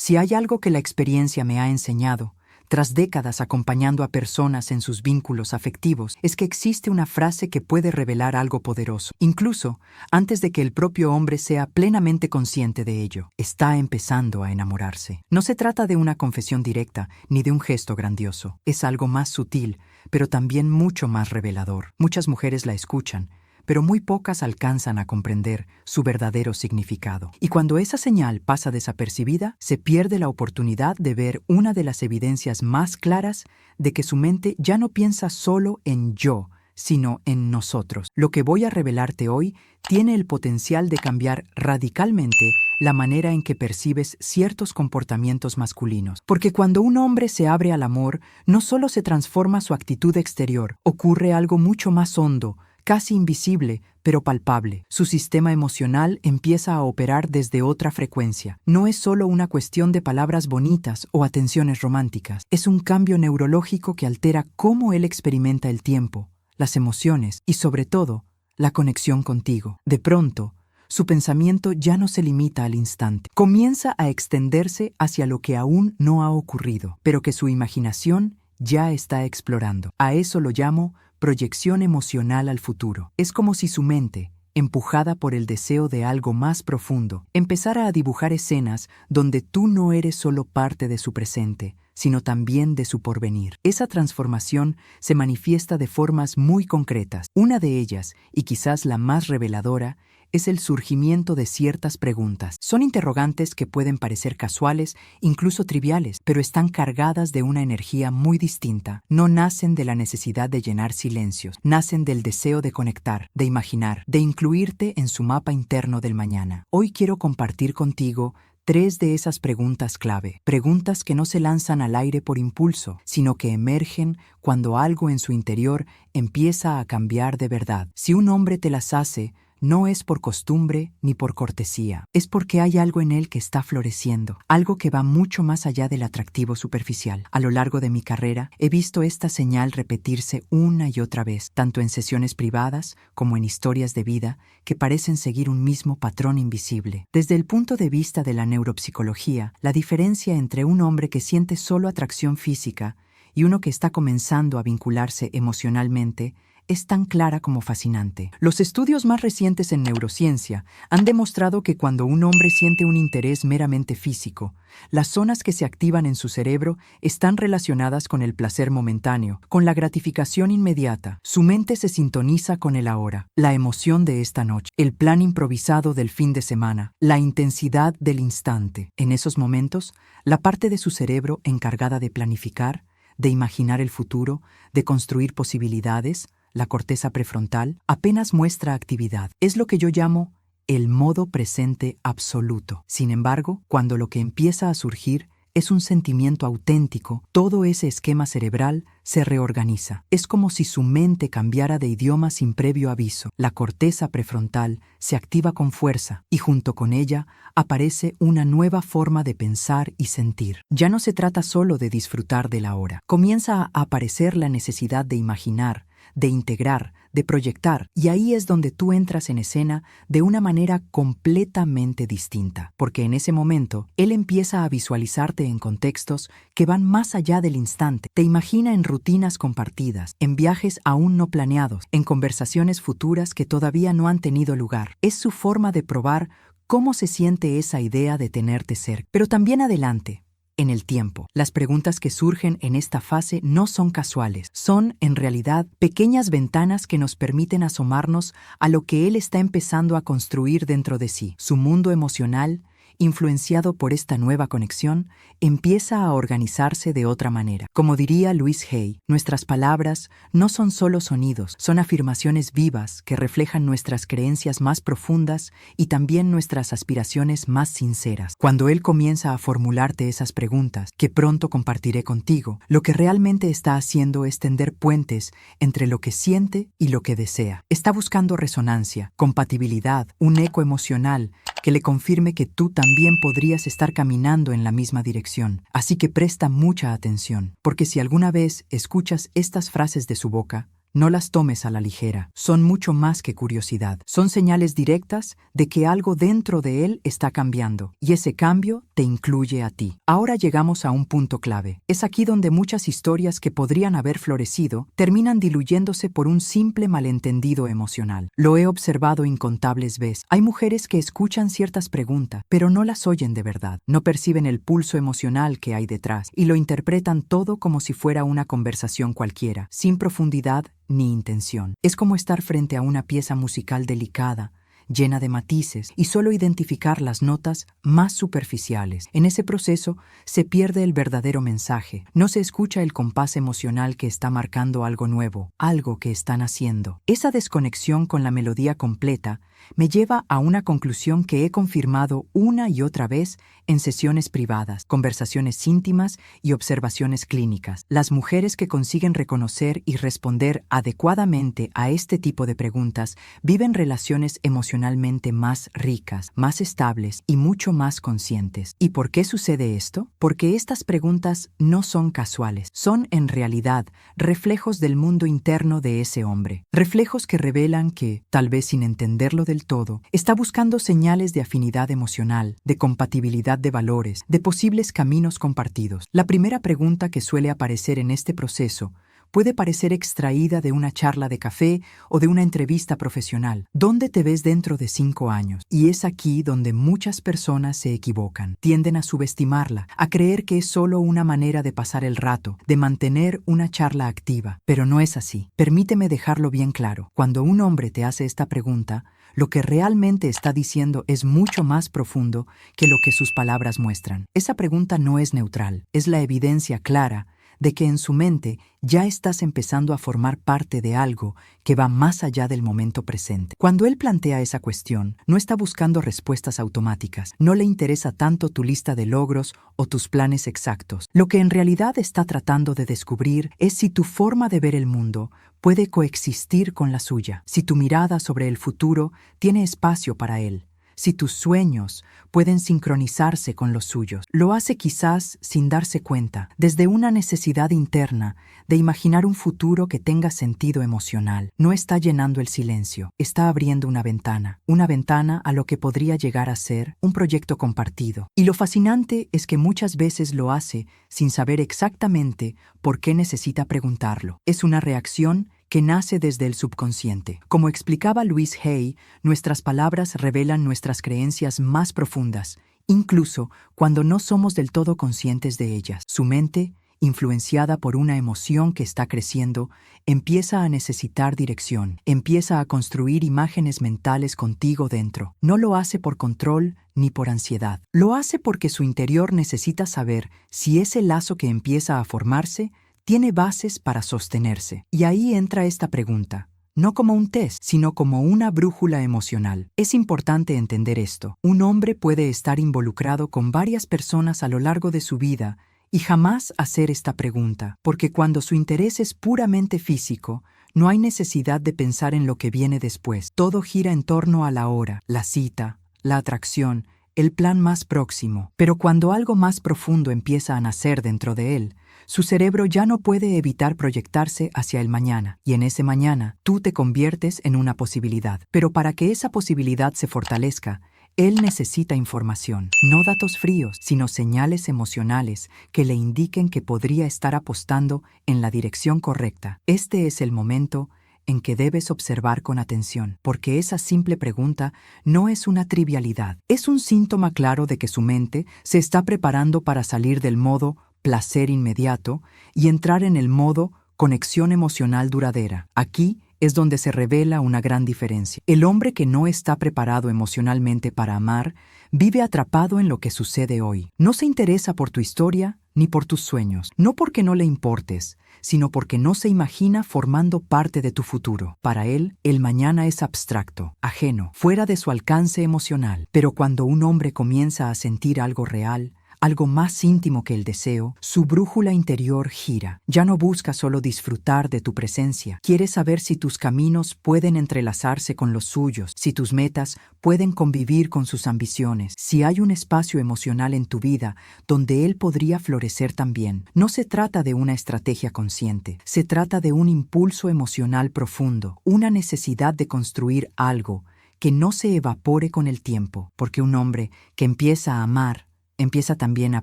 Si hay algo que la experiencia me ha enseñado, tras décadas acompañando a personas en sus vínculos afectivos, es que existe una frase que puede revelar algo poderoso, incluso antes de que el propio hombre sea plenamente consciente de ello. Está empezando a enamorarse. No se trata de una confesión directa ni de un gesto grandioso. Es algo más sutil, pero también mucho más revelador. Muchas mujeres la escuchan, pero muy pocas alcanzan a comprender su verdadero significado. Y cuando esa señal pasa desapercibida, se pierde la oportunidad de ver una de las evidencias más claras de que su mente ya no piensa solo en yo, sino en nosotros. Lo que voy a revelarte hoy tiene el potencial de cambiar radicalmente la manera en que percibes ciertos comportamientos masculinos. Porque cuando un hombre se abre al amor, no solo se transforma su actitud exterior, ocurre algo mucho más hondo, casi invisible, pero palpable. Su sistema emocional empieza a operar desde otra frecuencia. No es solo una cuestión de palabras bonitas o atenciones románticas. Es un cambio neurológico que altera cómo él experimenta el tiempo, las emociones y, sobre todo, la conexión contigo. De pronto, su pensamiento ya no se limita al instante. Comienza a extenderse hacia lo que aún no ha ocurrido, pero que su imaginación ya está explorando. A eso lo llamo proyección emocional al futuro. Es como si su mente, empujada por el deseo de algo más profundo, empezara a dibujar escenas donde tú no eres solo parte de su presente, sino también de su porvenir. Esa transformación se manifiesta de formas muy concretas. Una de ellas, y quizás la más reveladora, es el surgimiento de ciertas preguntas. Son interrogantes que pueden parecer casuales, incluso triviales, pero están cargadas de una energía muy distinta. No nacen de la necesidad de llenar silencios, nacen del deseo de conectar, de imaginar, de incluirte en su mapa interno del mañana. Hoy quiero compartir contigo 3 de esas preguntas clave, preguntas que no se lanzan al aire por impulso, sino que emergen cuando algo en su interior empieza a cambiar de verdad. Si un hombre te las hace, no es por costumbre ni por cortesía, es porque hay algo en él que está floreciendo, algo que va mucho más allá del atractivo superficial. A lo largo de mi carrera, he visto esta señal repetirse una y otra vez, tanto en sesiones privadas como en historias de vida que parecen seguir un mismo patrón invisible. Desde el punto de vista de la neuropsicología, la diferencia entre un hombre que siente solo atracción física y uno que está comenzando a vincularse emocionalmente es tan clara como fascinante. Los estudios más recientes en neurociencia han demostrado que cuando un hombre siente un interés meramente físico, las zonas que se activan en su cerebro están relacionadas con el placer momentáneo, con la gratificación inmediata. Su mente se sintoniza con el ahora, la emoción de esta noche, el plan improvisado del fin de semana, la intensidad del instante. En esos momentos, la parte de su cerebro encargada de planificar, de imaginar el futuro, de construir posibilidades, la corteza prefrontal, apenas muestra actividad. Es lo que yo llamo el modo presente absoluto. Sin embargo, cuando lo que empieza a surgir es un sentimiento auténtico, todo ese esquema cerebral se reorganiza. Es como si su mente cambiara de idioma sin previo aviso. La corteza prefrontal se activa con fuerza y junto con ella aparece una nueva forma de pensar y sentir. Ya no se trata solo de disfrutar de la hora. Comienza a aparecer la necesidad de imaginar, de integrar, de proyectar, y ahí es donde tú entras en escena de una manera completamente distinta, porque en ese momento él empieza a visualizarte en contextos que van más allá del instante. Te imagina en rutinas compartidas, en viajes aún no planeados, en conversaciones futuras que todavía no han tenido lugar. Es su forma de probar cómo se siente esa idea de tenerte cerca. Pero también adelante, en el tiempo. Las preguntas que surgen en esta fase no son casuales, son, en realidad, pequeñas ventanas que nos permiten asomarnos a lo que él está empezando a construir dentro de sí. Su mundo emocional, influenciado por esta nueva conexión, empieza a organizarse de otra manera. Como diría Louise Hay, nuestras palabras no son solo sonidos, son afirmaciones vivas que reflejan nuestras creencias más profundas y también nuestras aspiraciones más sinceras. Cuando él comienza a formularte esas preguntas, que pronto compartiré contigo, lo que realmente está haciendo es tender puentes entre lo que siente y lo que desea. Está buscando resonancia, compatibilidad, un eco emocional que le confirme que tú también podrías estar caminando en la misma dirección. Así que presta mucha atención, porque si alguna vez escuchas estas frases de su boca, No las tomes a la ligera. Son mucho más que curiosidad. Son señales directas de que algo dentro de él está cambiando, y ese cambio te incluye a ti. Ahora llegamos a un punto clave. Es aquí donde muchas historias que podrían haber florecido terminan diluyéndose por un simple malentendido emocional. Lo he observado incontables veces. Hay mujeres que escuchan ciertas preguntas, pero no las oyen de verdad. No perciben el pulso emocional que hay detrás y lo interpretan todo como si fuera una conversación cualquiera, sin profundidad ni intención. Es como estar frente a una pieza musical delicada, llena de matices, y solo identificar las notas más superficiales. En ese proceso se pierde el verdadero mensaje. No se escucha el compás emocional que está marcando algo nuevo, algo que están haciendo. Esa desconexión con la melodía completa me lleva a una conclusión que he confirmado una y otra vez en sesiones privadas, conversaciones íntimas y observaciones clínicas. Las mujeres que consiguen reconocer y responder adecuadamente a este tipo de preguntas viven relaciones emocionalmente más ricas, más estables y mucho más conscientes. ¿Y por qué sucede esto? Porque estas preguntas no son casuales, son en realidad reflejos del mundo interno de ese hombre, reflejos que revelan que, tal vez sin entenderlo del todo, está buscando señales de afinidad emocional, de compatibilidad de valores, de posibles caminos compartidos. La primera pregunta que suele aparecer en este proceso puede parecer extraída de una charla de café o de una entrevista profesional. ¿Dónde te ves dentro de 5 años? Y es aquí donde muchas personas se equivocan. Tienden a subestimarla, a creer que es solo una manera de pasar el rato, de mantener una charla activa. Pero no es así. Permíteme dejarlo bien claro. Cuando un hombre te hace esta pregunta, lo que realmente está diciendo es mucho más profundo que lo que sus palabras muestran. Esa pregunta no es neutral, es la evidencia clara de que en su mente ya estás empezando a formar parte de algo que va más allá del momento presente. Cuando él plantea esa cuestión, no está buscando respuestas automáticas, no le interesa tanto tu lista de logros o tus planes exactos. Lo que en realidad está tratando de descubrir es si tu forma de ver el mundo puede coexistir con la suya, si tu mirada sobre el futuro tiene espacio para él, si tus sueños pueden sincronizarse con los suyos. Lo hace quizás sin darse cuenta, desde una necesidad interna de imaginar un futuro que tenga sentido emocional. No está llenando el silencio, está abriendo una ventana a lo que podría llegar a ser un proyecto compartido. Y lo fascinante es que muchas veces lo hace sin saber exactamente por qué necesita preguntarlo. Es una reacción que nace desde el subconsciente. Como explicaba Louise Hay, nuestras palabras revelan nuestras creencias más profundas, incluso cuando no somos del todo conscientes de ellas. Su mente, influenciada por una emoción que está creciendo, empieza a necesitar dirección, empieza a construir imágenes mentales contigo dentro. No lo hace por control ni por ansiedad. Lo hace porque su interior necesita saber si ese lazo que empieza a formarse tiene bases para sostenerse. Y ahí entra esta pregunta, no como un test, sino como una brújula emocional. Es importante entender esto. Un hombre puede estar involucrado con varias personas a lo largo de su vida y jamás hacer esta pregunta, porque cuando su interés es puramente físico, no hay necesidad de pensar en lo que viene después. Todo gira en torno a la hora, la cita, la atracción, el plan más próximo. Pero cuando algo más profundo empieza a nacer dentro de él, su cerebro ya no puede evitar proyectarse hacia el mañana, y en ese mañana tú te conviertes en una posibilidad. Pero para que esa posibilidad se fortalezca, él necesita información, no datos fríos, sino señales emocionales que le indiquen que podría estar apostando en la dirección correcta. Este es el momento en que debes observar con atención, porque esa simple pregunta no es una trivialidad. Es un síntoma claro de que su mente se está preparando para salir del modo placer inmediato y entrar en el modo conexión emocional duradera. Aquí es donde se revela una gran diferencia. El hombre que no está preparado emocionalmente para amar vive atrapado en lo que sucede hoy. No se interesa por tu historia ni por tus sueños, no porque no le importes, sino porque no se imagina formando parte de tu futuro. Para él, el mañana es abstracto, ajeno, fuera de su alcance emocional. Pero cuando un hombre comienza a sentir algo real, algo más íntimo que el deseo, su brújula interior gira. Ya no busca solo disfrutar de tu presencia. Quiere saber si tus caminos pueden entrelazarse con los suyos, si tus metas pueden convivir con sus ambiciones, si hay un espacio emocional en tu vida donde él podría florecer también. No se trata de una estrategia consciente, se trata de un impulso emocional profundo, una necesidad de construir algo que no se evapore con el tiempo, porque un hombre que empieza a amar, empieza también a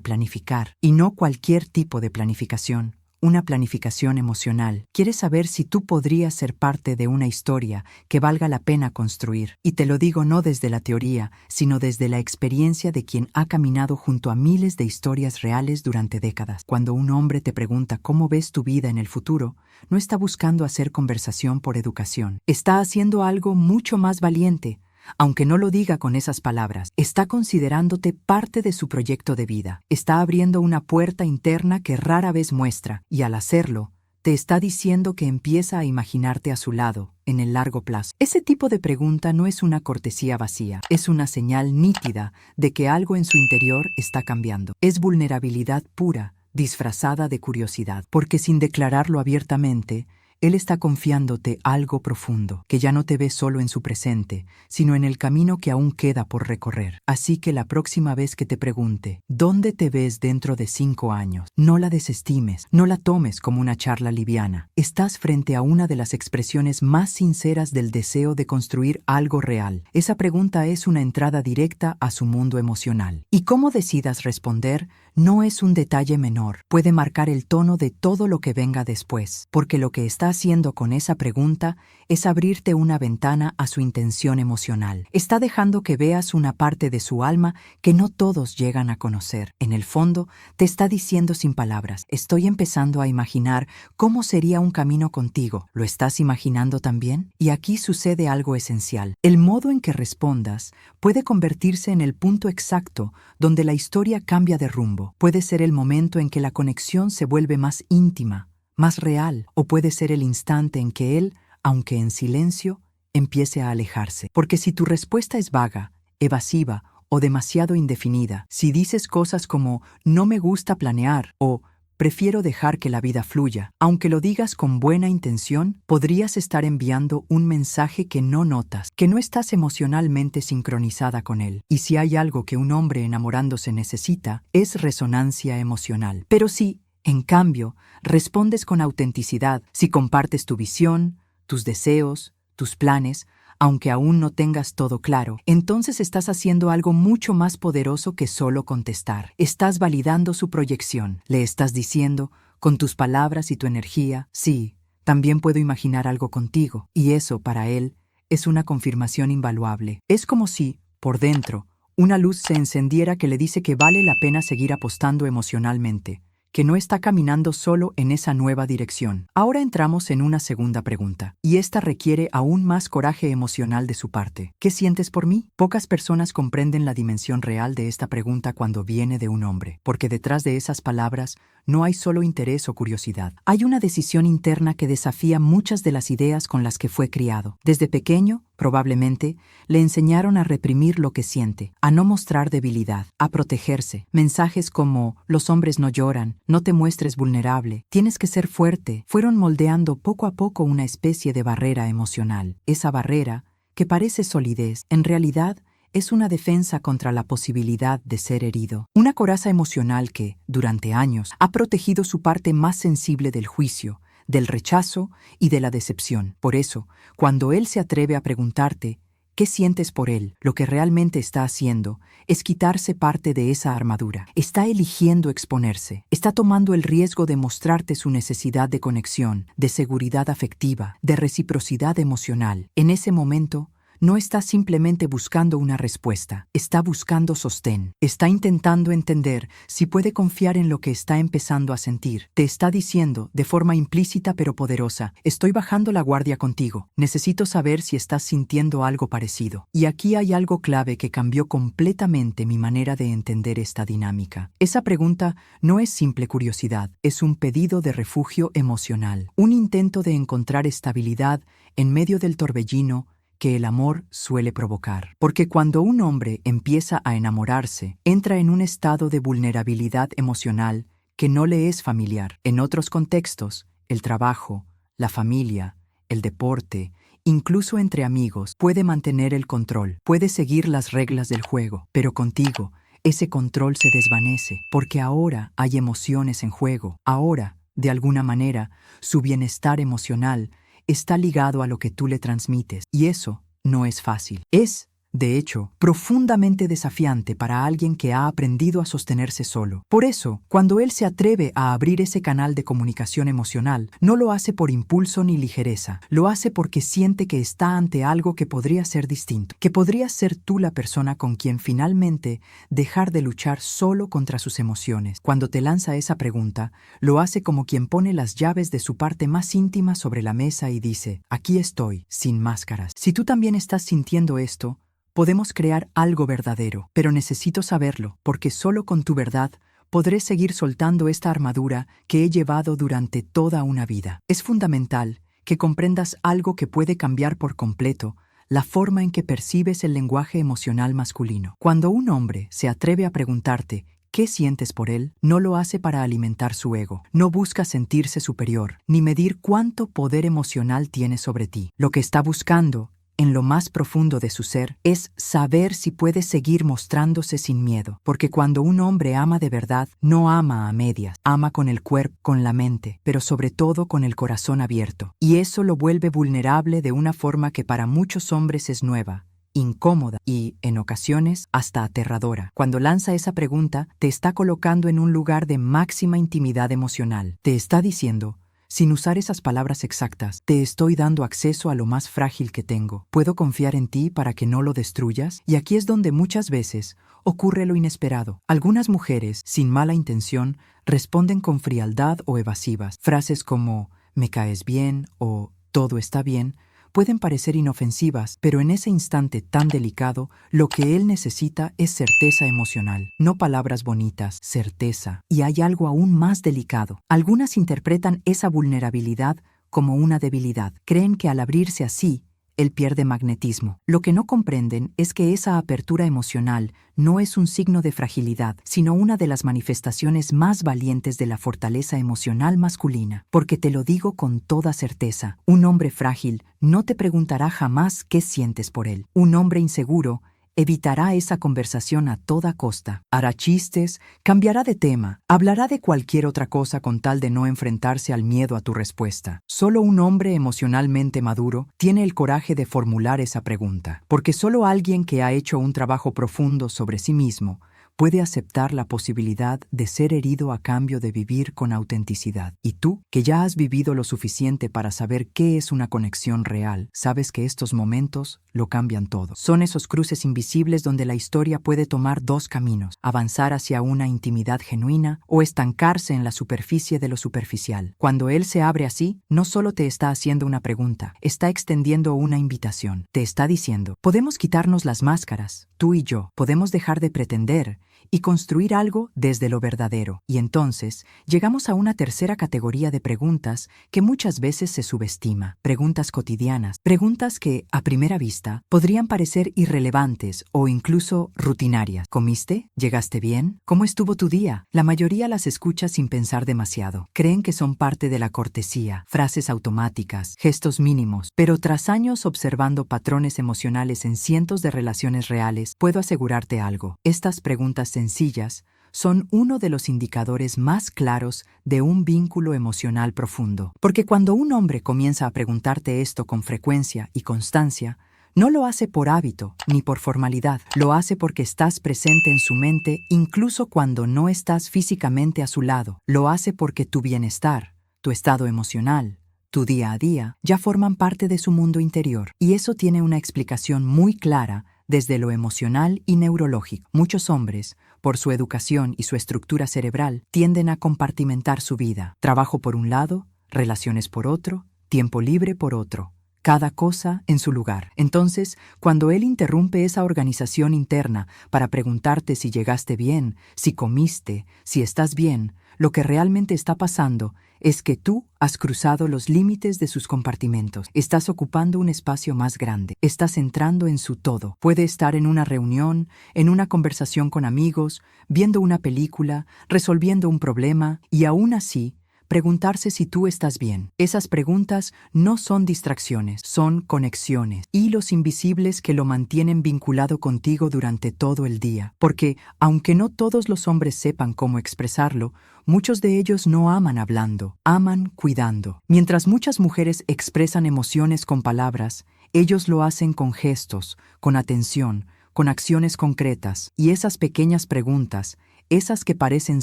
planificar, y no cualquier tipo de planificación, una planificación emocional. Quiere saber si tú podrías ser parte de una historia que valga la pena construir. Y te lo digo no desde la teoría, sino desde la experiencia de quien ha caminado junto a miles de historias reales durante décadas. Cuando un hombre te pregunta cómo ves tu vida en el futuro, no está buscando hacer conversación por educación. Está haciendo algo mucho más valiente. Aunque no lo diga con esas palabras, está considerándote parte de su proyecto de vida. Está abriendo una puerta interna que rara vez muestra, y al hacerlo, te está diciendo que empieza a imaginarte a su lado, en el largo plazo. Ese tipo de pregunta no es una cortesía vacía, es una señal nítida de que algo en su interior está cambiando. Es vulnerabilidad pura, disfrazada de curiosidad, porque sin declararlo abiertamente, él está confiándote algo profundo, que ya no te ve solo en su presente, sino en el camino que aún queda por recorrer. Así que la próxima vez que te pregunte, ¿dónde te ves dentro de 5 años? No la desestimes, no la tomes como una charla liviana. Estás frente a una de las expresiones más sinceras del deseo de construir algo real. Esa pregunta es una entrada directa a su mundo emocional. Y cómo decidas responder no es un detalle menor. Puede marcar el tono de todo lo que venga después, porque lo que está haciendo con esa pregunta es abrirte una ventana a su intención emocional. Está dejando que veas una parte de su alma que no todos llegan a conocer. En el fondo, te está diciendo sin palabras, estoy empezando a imaginar cómo sería un camino contigo. ¿Lo estás imaginando también? Y aquí sucede algo esencial. El modo en que respondas puede convertirse en el punto exacto donde la historia cambia de rumbo. Puede ser el momento en que la conexión se vuelve más íntima, más real, o puede ser el instante en que él, aunque en silencio, empiece a alejarse. Porque si tu respuesta es vaga, evasiva o demasiado indefinida, si dices cosas como «no me gusta planear» o «prefiero dejar que la vida fluya», aunque lo digas con buena intención, podrías estar enviando un mensaje que no notas, que no estás emocionalmente sincronizada con él. Y si hay algo que un hombre enamorándose necesita, es resonancia emocional. Pero sí, en cambio, respondes con autenticidad, si compartes tu visión, tus deseos, tus planes, aunque aún no tengas todo claro, entonces estás haciendo algo mucho más poderoso que solo contestar. Estás validando su proyección. Le estás diciendo, con tus palabras y tu energía, sí, también puedo imaginar algo contigo. Y eso, para él, es una confirmación invaluable. Es como si, por dentro, una luz se encendiera que le dice que vale la pena seguir apostando emocionalmente, que no está caminando solo en esa nueva dirección. Ahora entramos en una segunda pregunta, y esta requiere aún más coraje emocional de su parte. ¿Qué sientes por mí? Pocas personas comprenden la dimensión real de esta pregunta cuando viene de un hombre, porque detrás de esas palabras no hay solo interés o curiosidad. Hay una decisión interna que desafía muchas de las ideas con las que fue criado. Desde pequeño, probablemente, le enseñaron a reprimir lo que siente, a no mostrar debilidad, a protegerse. Mensajes como «los hombres no lloran», «no te muestres vulnerable», «tienes que ser fuerte», fueron moldeando poco a poco una especie de barrera emocional. Esa barrera, que parece solidez, en realidad es una defensa contra la posibilidad de ser herido. Una coraza emocional que, durante años, ha protegido su parte más sensible del juicio, del rechazo y de la decepción. Por eso, cuando él se atreve a preguntarte ¿qué sientes por él?, lo que realmente está haciendo es quitarse parte de esa armadura. Está eligiendo exponerse. Está tomando el riesgo de mostrarte su necesidad de conexión, de seguridad afectiva, de reciprocidad emocional. En ese momento, no está simplemente buscando una respuesta, está buscando sostén. Está intentando entender si puede confiar en lo que está empezando a sentir. Te está diciendo, de forma implícita pero poderosa, estoy bajando la guardia contigo. Necesito saber si estás sintiendo algo parecido. Y aquí hay algo clave que cambió completamente mi manera de entender esta dinámica. Esa pregunta no es simple curiosidad, es un pedido de refugio emocional, un intento de encontrar estabilidad en medio del torbellino que el amor suele provocar. Porque cuando un hombre empieza a enamorarse, entra en un estado de vulnerabilidad emocional que no le es familiar. En otros contextos, el trabajo, la familia, el deporte, incluso entre amigos, puede mantener el control, puede seguir las reglas del juego, pero contigo, ese control se desvanece, porque ahora hay emociones en juego. Ahora, de alguna manera, su bienestar emocional está ligado a lo que tú le transmites, y eso no es fácil. Es, de hecho, profundamente desafiante para alguien que ha aprendido a sostenerse solo. Por eso, cuando él se atreve a abrir ese canal de comunicación emocional, no lo hace por impulso ni ligereza, lo hace porque siente que está ante algo que podría ser distinto, que podría ser tú la persona con quien finalmente dejar de luchar solo contra sus emociones. Cuando te lanza esa pregunta, lo hace como quien pone las llaves de su parte más íntima sobre la mesa y dice: aquí estoy, sin máscaras. Si tú también estás sintiendo esto, podemos crear algo verdadero, pero necesito saberlo, porque solo con tu verdad podré seguir soltando esta armadura que he llevado durante toda una vida. Es fundamental que comprendas algo que puede cambiar por completo la forma en que percibes el lenguaje emocional masculino. Cuando un hombre se atreve a preguntarte ¿qué sientes por él?, no lo hace para alimentar su ego, no busca sentirse superior, ni medir cuánto poder emocional tiene sobre ti. Lo que está buscando en lo más profundo de su ser, es saber si puede seguir mostrándose sin miedo. Porque cuando un hombre ama de verdad, no ama a medias, ama con el cuerpo, con la mente, pero sobre todo con el corazón abierto. Y eso lo vuelve vulnerable de una forma que para muchos hombres es nueva, incómoda y, en ocasiones, hasta aterradora. Cuando lanza esa pregunta, te está colocando en un lugar de máxima intimidad emocional. Te está diciendo: sin usar esas palabras exactas, te estoy dando acceso a lo más frágil que tengo. ¿Puedo confiar en ti para que no lo destruyas? Y aquí es donde muchas veces ocurre lo inesperado. Algunas mujeres, sin mala intención, responden con frialdad o evasivas. Frases como «me caes bien» o «todo está bien» pueden parecer inofensivas, pero en ese instante tan delicado, lo que él necesita es certeza emocional, no palabras bonitas, certeza. Y hay algo aún más delicado. Algunas interpretan esa vulnerabilidad como una debilidad. Creen que al abrirse así, él pierde magnetismo. Lo que no comprenden es que esa apertura emocional no es un signo de fragilidad, sino una de las manifestaciones más valientes de la fortaleza emocional masculina. Porque te lo digo con toda certeza, un hombre frágil no te preguntará jamás qué sientes por él. Un hombre inseguro evitará esa conversación a toda costa. Hará chistes, cambiará de tema, hablará de cualquier otra cosa con tal de no enfrentarse al miedo a tu respuesta. Solo un hombre emocionalmente maduro tiene el coraje de formular esa pregunta, porque solo alguien que ha hecho un trabajo profundo sobre sí mismo puede aceptar la posibilidad de ser herido a cambio de vivir con autenticidad. Y tú, que ya has vivido lo suficiente para saber qué es una conexión real, sabes que estos momentos lo cambian todo. Son esos cruces invisibles donde la historia puede tomar dos caminos: avanzar hacia una intimidad genuina o estancarse en la superficie de lo superficial. Cuando él se abre así, no solo te está haciendo una pregunta, está extendiendo una invitación. Te está diciendo: podemos quitarnos las máscaras, tú y yo, podemos dejar de pretender y construir algo desde lo verdadero. Y entonces llegamos a una tercera categoría de preguntas que muchas veces se subestima. Preguntas cotidianas, preguntas que, a primera vista, podrían parecer irrelevantes o incluso rutinarias. ¿Comiste? ¿Llegaste bien? ¿Cómo estuvo tu día? La mayoría las escucha sin pensar demasiado. Creen que son parte de la cortesía, frases automáticas, gestos mínimos. Pero tras años observando patrones emocionales en cientos de relaciones reales, puedo asegurarte algo: estas preguntas sencillas son uno de los indicadores más claros de un vínculo emocional profundo. Porque cuando un hombre comienza a preguntarte esto con frecuencia y constancia, no lo hace por hábito ni por formalidad, lo hace porque estás presente en su mente incluso cuando no estás físicamente a su lado. Lo hace porque tu bienestar, tu estado emocional, tu día a día, ya forman parte de su mundo interior. Y eso tiene una explicación muy clara desde lo emocional y neurológico. Muchos hombres, por su educación y su estructura cerebral, tienden a compartimentar su vida. Trabajo por un lado, relaciones por otro, tiempo libre por otro, cada cosa en su lugar. Entonces, cuando él interrumpe esa organización interna para preguntarte si llegaste bien, si comiste, si estás bien, lo que realmente está pasando es que tú has cruzado los límites de sus compartimentos. Estás ocupando un espacio más grande. Estás entrando en su todo. Puede estar en una reunión, en una conversación con amigos, viendo una película, resolviendo un problema, y aún así, preguntarse si tú estás bien. Esas preguntas no son distracciones, son conexiones, hilos invisibles que lo mantienen vinculado contigo durante todo el día. Porque, aunque no todos los hombres sepan cómo expresarlo, muchos de ellos no aman hablando, aman cuidando. Mientras muchas mujeres expresan emociones con palabras, ellos lo hacen con gestos, con atención, con acciones concretas. Y esas pequeñas preguntas, esas que parecen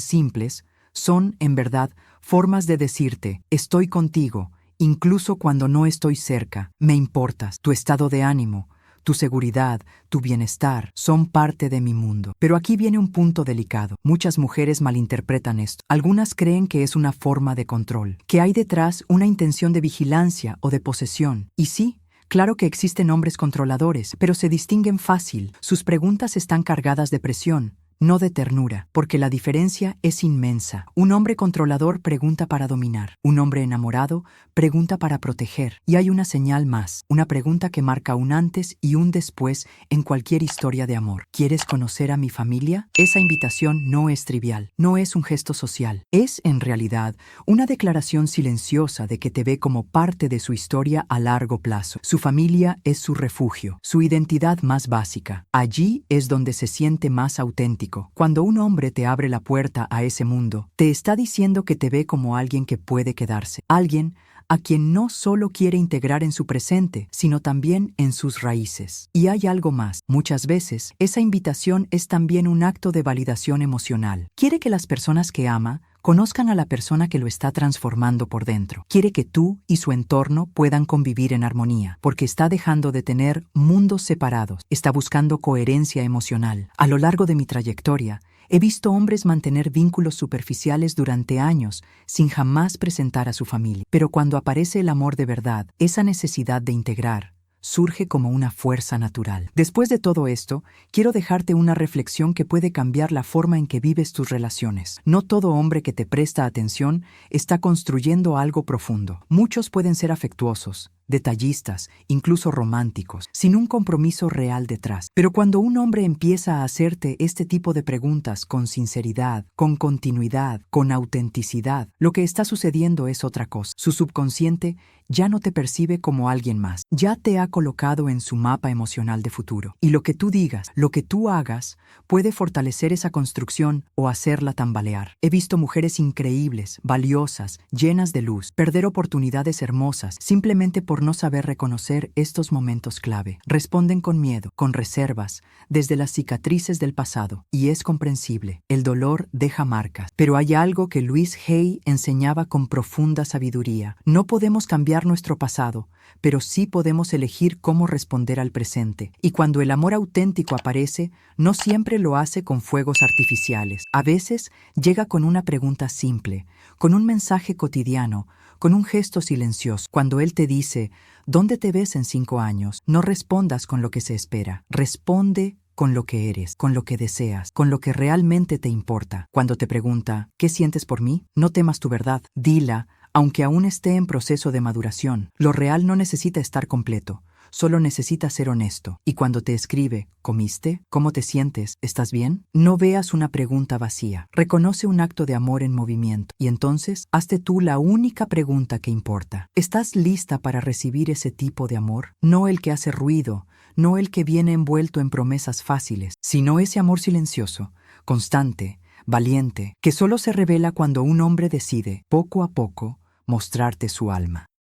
simples, son, en verdad, formas de decirte, estoy contigo, incluso cuando no estoy cerca, me importas, tu estado de ánimo, tu seguridad, tu bienestar, son parte de mi mundo. Pero aquí viene un punto delicado. Muchas mujeres malinterpretan esto. Algunas creen que es una forma de control, que hay detrás una intención de vigilancia o de posesión. Y sí, claro que existen hombres controladores, pero se distinguen fácil. Sus preguntas están cargadas de presión, no de ternura, porque la diferencia es inmensa. Un hombre controlador pregunta para dominar. Un hombre enamorado pregunta para proteger. Y hay una señal más, una pregunta que marca un antes y un después en cualquier historia de amor. ¿Quieres conocer a mi familia? Esa invitación no es trivial, no es un gesto social. Es, en realidad, una declaración silenciosa de que te ve como parte de su historia a largo plazo. Su familia es su refugio, su identidad más básica. Allí es donde se siente más auténtico. Cuando un hombre te abre la puerta a ese mundo, te está diciendo que te ve como alguien que puede quedarse, alguien a quien no solo quiere integrar en su presente, sino también en sus raíces. Y hay algo más. Muchas veces, esa invitación es también un acto de validación emocional. Quiere que las personas que ama conozcan a la persona que lo está transformando por dentro. Quiere que tú y su entorno puedan convivir en armonía, porque está dejando de tener mundos separados, está buscando coherencia emocional. A lo largo de mi trayectoria, he visto hombres mantener vínculos superficiales durante años sin jamás presentar a su familia. Pero cuando aparece el amor de verdad, esa necesidad de integrar surge como una fuerza natural. Después de todo esto, quiero dejarte una reflexión que puede cambiar la forma en que vives tus relaciones. No todo hombre que te presta atención está construyendo algo profundo. Muchos pueden ser afectuosos, detallistas, incluso románticos, sin un compromiso real detrás. Pero cuando un hombre empieza a hacerte este tipo de preguntas con sinceridad, con continuidad, con autenticidad, lo que está sucediendo es otra cosa. Su subconsciente ya no te percibe como alguien más. Ya te ha colocado en su mapa emocional de futuro. Y lo que tú digas, lo que tú hagas, puede fortalecer esa construcción o hacerla tambalear. He visto mujeres increíbles, valiosas, llenas de luz, perder oportunidades hermosas simplemente por no saber reconocer estos momentos clave. Responden con miedo, con reservas, desde las cicatrices del pasado. Y es comprensible. El dolor deja marcas. Pero hay algo que Louise Hay enseñaba con profunda sabiduría. No podemos cambiar nuestro pasado, pero sí podemos elegir cómo responder al presente. Y cuando el amor auténtico aparece, no siempre lo hace con fuegos artificiales. A veces llega con una pregunta simple, con un mensaje cotidiano, con un gesto silencioso. Cuando él te dice, ¿dónde te ves en 5 años? No respondas con lo que se espera. Responde con lo que eres, con lo que deseas, con lo que realmente te importa. Cuando te pregunta, ¿qué sientes por mí? No temas tu verdad. Dila, aunque aún esté en proceso de maduración. Lo real no necesita estar completo. Solo necesita ser honesto. Y cuando te escribe, ¿comiste? ¿Cómo te sientes? ¿Estás bien? No veas una pregunta vacía. Reconoce un acto de amor en movimiento. Y entonces, hazte tú la única pregunta que importa. ¿Estás lista para recibir ese tipo de amor? No el que hace ruido, no el que viene envuelto en promesas fáciles, sino ese amor silencioso, constante, valiente, que solo se revela cuando un hombre decide, poco a poco, mostrarte su alma.